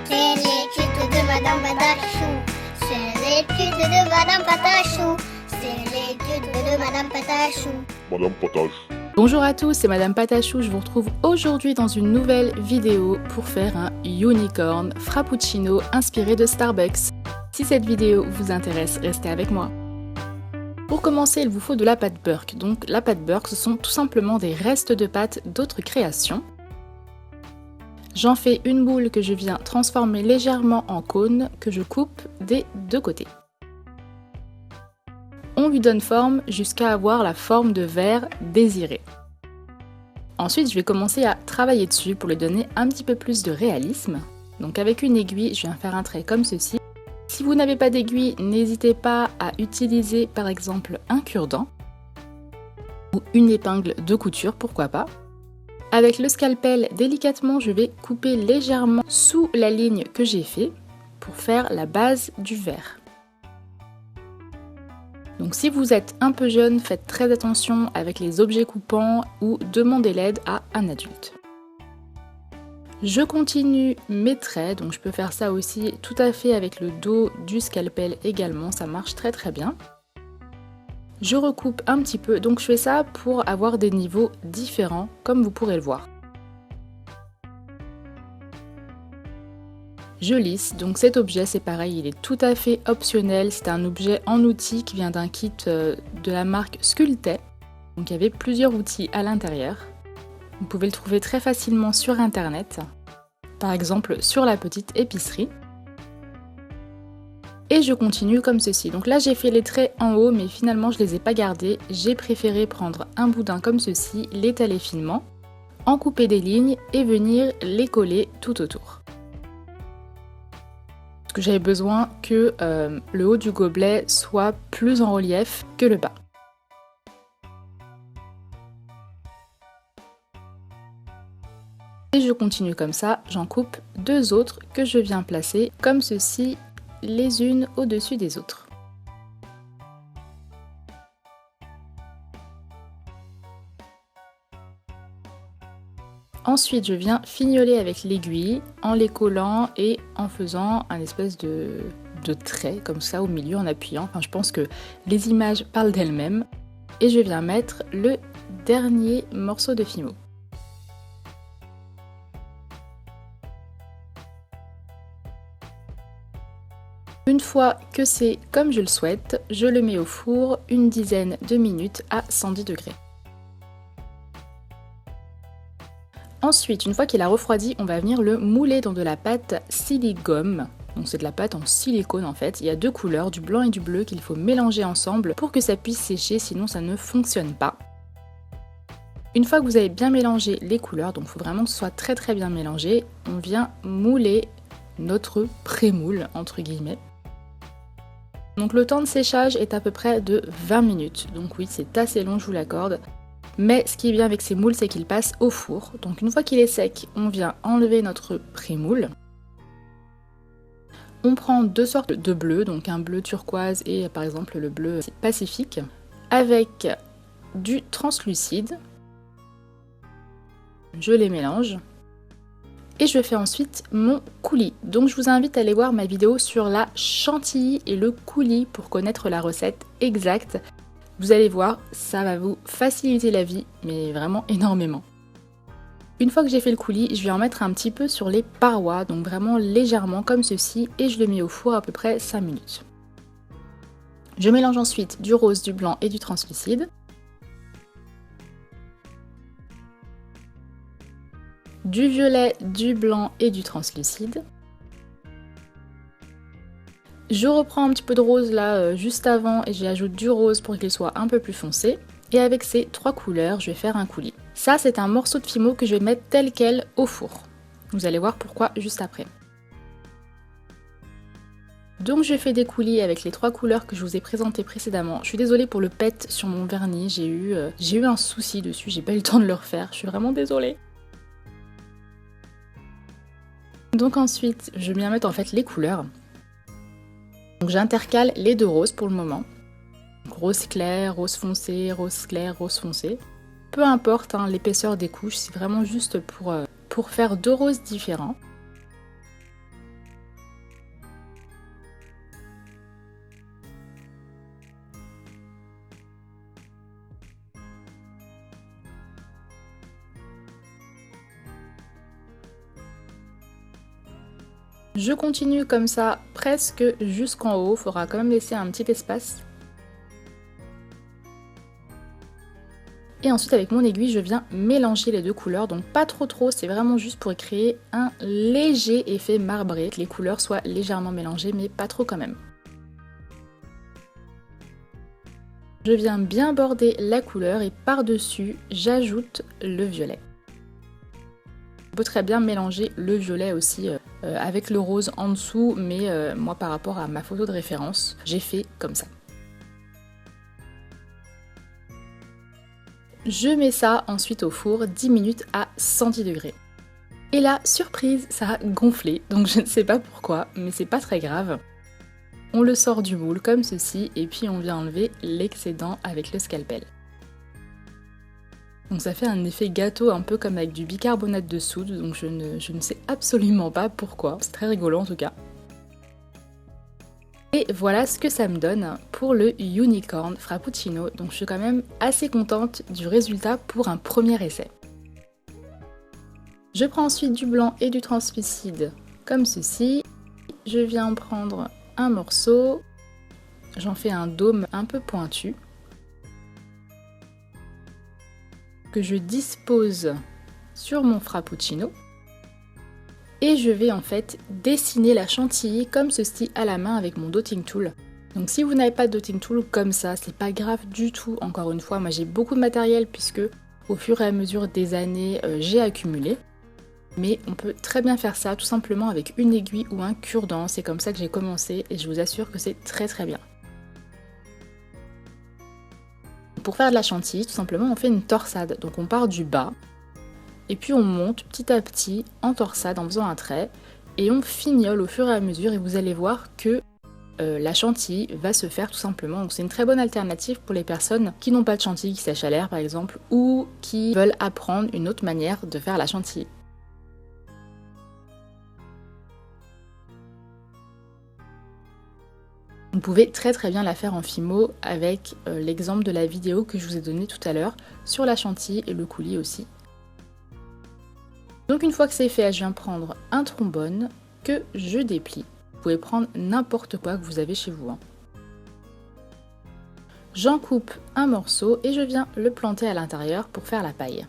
C'est l'étude de Madame Patachou. C'est l'étude de Madame Patachou. C'est l'étude de Madame Patachou. Madame Potage. Bonjour à tous, c'est Madame Patachou, je vous retrouve aujourd'hui dans une nouvelle vidéo pour faire un unicorn frappuccino inspiré de Starbucks. Si cette vidéo vous intéresse, restez avec moi. Pour commencer, il vous faut de la pâte Burke. Donc la pâte Burke, ce sont tout simplement des restes de pâte d'autres créations. J'en fais une boule que je viens transformer légèrement en cône que je coupe des deux côtés. On lui donne forme jusqu'à avoir la forme de verre désirée. Ensuite, je vais commencer à travailler dessus pour lui donner un petit peu plus de réalisme. Donc avec une aiguille, je viens faire un trait comme ceci. Si vous n'avez pas d'aiguille, n'hésitez pas à utiliser par exemple un cure-dent ou une épingle de couture, pourquoi pas. Avec le scalpel, délicatement, je vais couper légèrement sous la ligne que j'ai fait pour faire la base du verre. Donc si vous êtes un peu jeune, faites très attention avec les objets coupants ou demandez l'aide à un adulte. Je continue mes traits, donc je peux faire ça aussi tout à fait avec le dos du scalpel également, ça marche très très bien. Je recoupe un petit peu, donc je fais ça pour avoir des niveaux différents, comme vous pourrez le voir. Je lisse, donc cet objet c'est pareil, il est tout à fait optionnel, c'est un objet en outil qui vient d'un kit de la marque Sculptet, donc il y avait plusieurs outils à l'intérieur. Vous pouvez le trouver très facilement sur internet, par exemple sur la petite épicerie. Et je continue comme ceci. Donc là j'ai fait les traits en haut mais finalement je les ai pas gardés. J'ai préféré prendre un boudin comme ceci, l'étaler finement, en couper des lignes et venir les coller tout autour. Parce que j'avais besoin que le haut du gobelet soit plus en relief que le bas. Et je continue comme ça, j'en coupe deux autres que je viens placer comme ceci, les unes au-dessus des autres. Ensuite, je viens fignoler avec l'aiguille en les collant et en faisant un espèce de trait comme ça au milieu en appuyant. Enfin, je pense que les images parlent d'elles-mêmes. Et je viens mettre le dernier morceau de fimo. Une fois que c'est comme je le souhaite, je le mets au four une dizaine de minutes à 110 degrés. Ensuite, une fois qu'il a refroidi, on va venir le mouler dans de la pâte silicone. Donc c'est de la pâte en silicone en fait. Il y a deux couleurs, du blanc et du bleu, qu'il faut mélanger ensemble pour que ça puisse sécher, sinon ça ne fonctionne pas. Une fois que vous avez bien mélangé les couleurs, donc il faut vraiment que ce soit très très bien mélangé, on vient mouler notre pré-moule entre guillemets. Donc le temps de séchage est à peu près de 20 minutes. Donc oui, c'est assez long, je vous l'accorde. Mais ce qui est bien avec ces moules, c'est qu'ils passent au four. Donc une fois qu'il est sec, on vient enlever notre pré-moule. On prend deux sortes de bleu, donc un bleu turquoise et par exemple le bleu pacifique, avec du translucide. Je les mélange. Et je fais ensuite mon coulis. Donc je vous invite à aller voir ma vidéo sur la chantilly et le coulis pour connaître la recette exacte. Vous allez voir, ça va vous faciliter la vie, mais vraiment énormément. Une fois que j'ai fait le coulis, je vais en mettre un petit peu sur les parois, donc vraiment légèrement comme ceci, et je le mets au four à peu près 5 minutes. Je mélange ensuite du rose, du blanc et du translucide. Du violet, du blanc et du translucide. Je reprends un petit peu de rose là juste avant et j'y ajoute du rose pour qu'il soit un peu plus foncé. Et avec ces trois couleurs, je vais faire un coulis. Ça, c'est un morceau de fimo que je vais mettre tel quel au four. Vous allez voir pourquoi juste après. Donc je fais des coulis avec les trois couleurs que je vous ai présentées précédemment. Je suis désolée pour le pet sur mon vernis, j'ai eu un souci dessus, j'ai pas eu le temps de le refaire, je suis vraiment désolée. Donc ensuite, je viens mettre en fait les couleurs. Donc j'intercale les deux roses pour le moment. Donc, rose clair, rose foncé, rose clair, rose foncé. Peu importe hein, l'épaisseur des couches, c'est vraiment juste pour faire deux roses différents. Je continue comme ça presque jusqu'en haut, il faudra quand même laisser un petit espace. Et ensuite avec mon aiguille, je viens mélanger les deux couleurs, donc pas trop, c'est vraiment juste pour créer un léger effet marbré, que les couleurs soient légèrement mélangées, mais pas trop quand même. Je viens bien border la couleur et par-dessus, j'ajoute le violet. On peut très bien mélanger le violet aussi avec le rose en dessous, mais moi par rapport à ma photo de référence, j'ai fait comme ça. Je mets ça ensuite au four 10 minutes à 110 degrés. Et là, surprise, ça a gonflé, donc je ne sais pas pourquoi, mais c'est pas très grave. On le sort du moule comme ceci, et puis on vient enlever l'excédent avec le scalpel. Donc ça fait un effet gâteau un peu comme avec du bicarbonate de soude, donc je ne sais absolument pas pourquoi, c'est très rigolo en tout cas. Et voilà ce que ça me donne pour le Unicorn Frappuccino, donc je suis quand même assez contente du résultat pour un premier essai. Je prends ensuite du blanc et du translucide comme ceci. Je viens prendre un morceau, j'en fais un dôme un peu pointu, que je dispose sur mon Frappuccino. Et je vais en fait dessiner la chantilly comme ceci à la main avec mon dotting tool. Donc si vous n'avez pas de dotting tool comme ça, c'est pas grave du tout. Encore une fois, moi j'ai beaucoup de matériel puisque au fur et à mesure des années j'ai accumulé. Mais on peut très bien faire ça tout simplement avec une aiguille ou un cure-dent. C'est comme ça que j'ai commencé et je vous assure que c'est très bien. Pour faire de la chantilly, tout simplement on fait une torsade. Donc on part du bas. Et puis on monte petit à petit en torsade en faisant un trait et on fignole au fur et à mesure et vous allez voir que la chantilly va se faire tout simplement. Donc c'est une très bonne alternative pour les personnes qui n'ont pas de chantilly qui sèche à l'air par exemple ou qui veulent apprendre une autre manière de faire la chantilly. Vous pouvez très bien la faire en fimo avec l'exemple de la vidéo que je vous ai donné tout à l'heure sur la chantilly et le coulis aussi. Donc une fois que c'est fait, je viens prendre un trombone que je déplie. Vous pouvez prendre n'importe quoi que vous avez chez vous. J'en coupe un morceau et je viens le planter à l'intérieur pour faire la paille.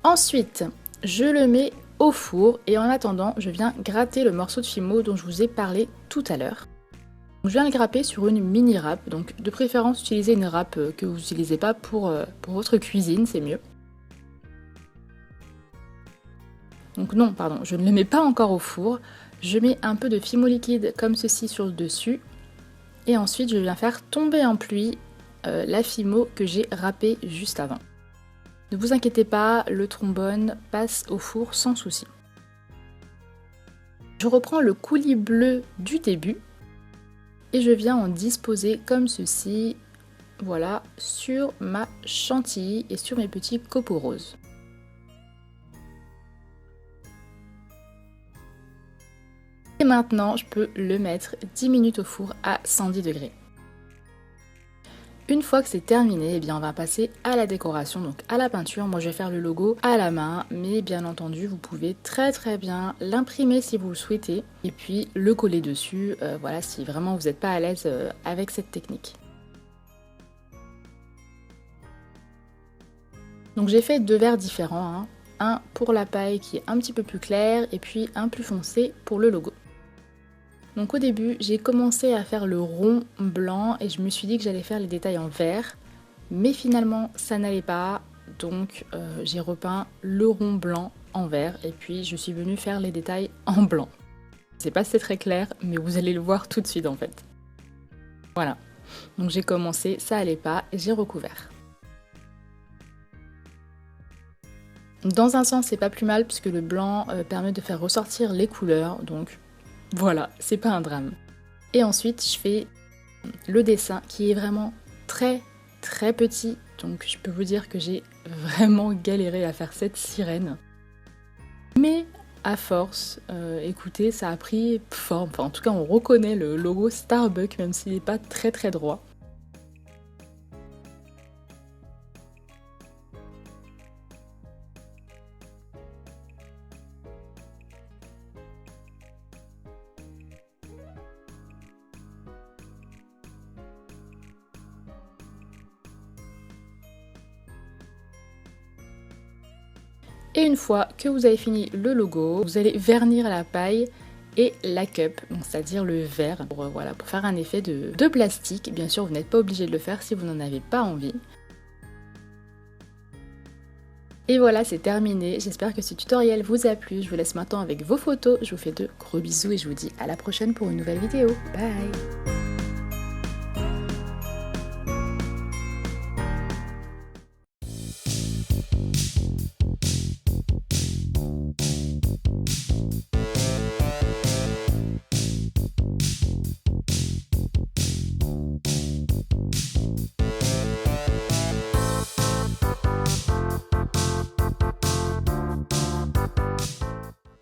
Ensuite, je le mets au four et en attendant, je viens gratter le morceau de fimo dont je vous ai parlé tout à l'heure. Je viens le grapper sur une mini râpe, donc de préférence utilisez une râpe que vous n'utilisez pas pour votre cuisine, c'est mieux. Donc non, pardon, je ne le mets pas encore au four, je mets un peu de fimo liquide comme ceci sur le dessus et ensuite je viens faire tomber en pluie la fimo que j'ai râpée juste avant. Ne vous inquiétez pas, le trombone passe au four sans souci. Je reprends le coulis bleu du début. Et je viens en disposer comme ceci, voilà, sur ma chantilly et sur mes petits copeaux roses. Et maintenant, je peux le mettre 10 minutes au four à 110 degrés. Une fois que c'est terminé, eh bien on va passer à la décoration, donc à la peinture. Moi je vais faire le logo à la main, mais bien entendu vous pouvez très bien l'imprimer si vous le souhaitez et puis le coller dessus, voilà, si vraiment vous n'êtes pas à l'aise avec cette technique. Donc j'ai fait deux verres différents, un pour la paille qui est un petit peu plus clair et puis un plus foncé pour le logo. Donc au début, j'ai commencé à faire le rond blanc et je me suis dit que j'allais faire les détails en vert, mais finalement ça n'allait pas, donc j'ai repeint le rond blanc en vert et puis je suis venue faire les détails en blanc. Je sais pas si c'est très clair, mais vous allez le voir tout de suite en fait. Voilà, donc j'ai commencé, ça allait pas et j'ai recouvert. Dans un sens, c'est pas plus mal puisque le blanc permet de faire ressortir les couleurs, donc voilà, c'est pas un drame. Et ensuite, je fais le dessin qui est vraiment très petit. Donc je peux vous dire que j'ai vraiment galéré à faire cette sirène. Mais à force, écoutez, ça a pris forme. Enfin, en tout cas, on reconnaît le logo Starbucks, même s'il n'est pas très droit. Et une fois que vous avez fini le logo, vous allez vernir la paille et la cup, donc c'est-à-dire le verre, pour faire un effet de plastique. Bien sûr, vous n'êtes pas obligé de le faire si vous n'en avez pas envie. Et voilà, c'est terminé. J'espère que ce tutoriel vous a plu. Je vous laisse maintenant avec vos photos. Je vous fais de gros bisous et je vous dis à la prochaine pour une nouvelle vidéo. Bye!